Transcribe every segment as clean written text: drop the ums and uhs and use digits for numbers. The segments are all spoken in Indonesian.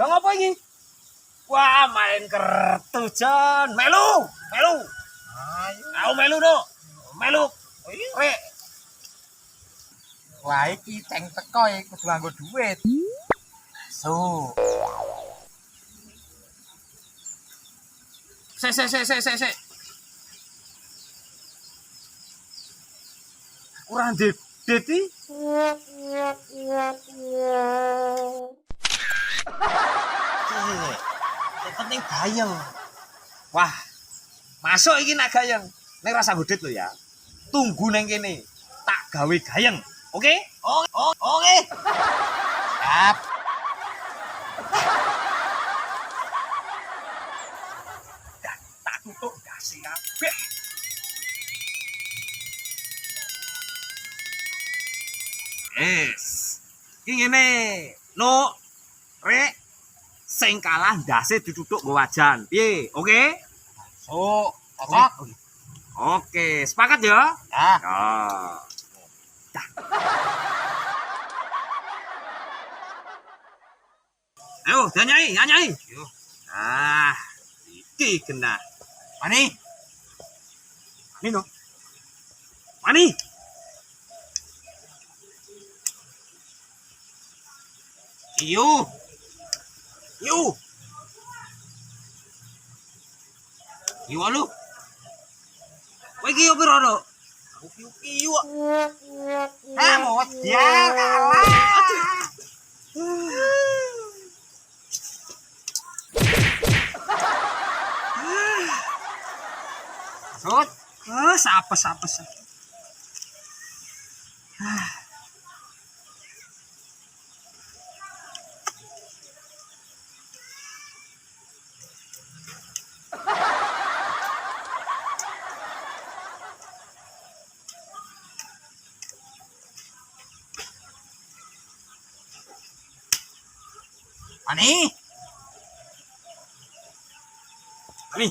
Dong apa ini? Wah, main kartu Jon. Melu. Ayo. Aku melu no. Melu. Rek. Wah, iki ceng teko iki kudu nganggo duit. So. Sek. Kurang det iki. Yang penting gayeng. Wah, masuk iki nak gayeng. Nek rasa godet lho ya. Tunggu neng kene. Tak gawe gayeng. Oke? Oke. Siap. Tak tutuk kasih kabeh. Iki ngene. No. Rek. Sing kalah ndase ditutuk nggo wajan. Piye? Oke? So, cocok. Oke, sepakat ya? Ya. Oh. Dah. Ayo, nyai. Yo. Ah, iki kena. Mani. Nino. Mani. Iyo. Iyo lu. Kowe iki yo piro, Dok? Aku kiyu. Mau biar kalah. Sut. Apes. Mani. Mani.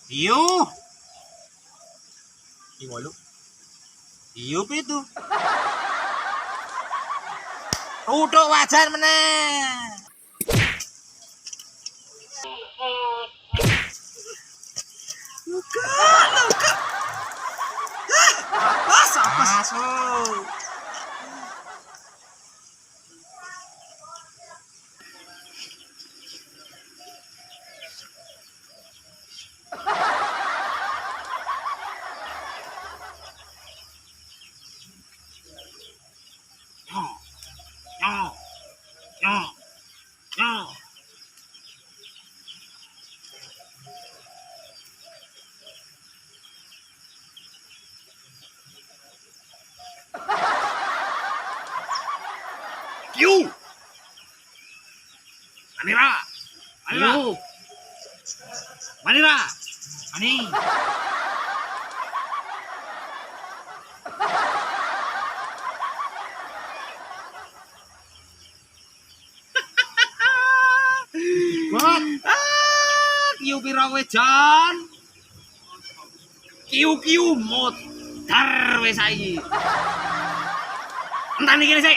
Iyo. Iwalu. Iyo pitu. Tutuk wajan meneh. Luka. Apes. Masuk. Yo. Q. Manira. Mani. Buat. Q piro kowe, Jon? Q modar wis saiki. Entani kene sik.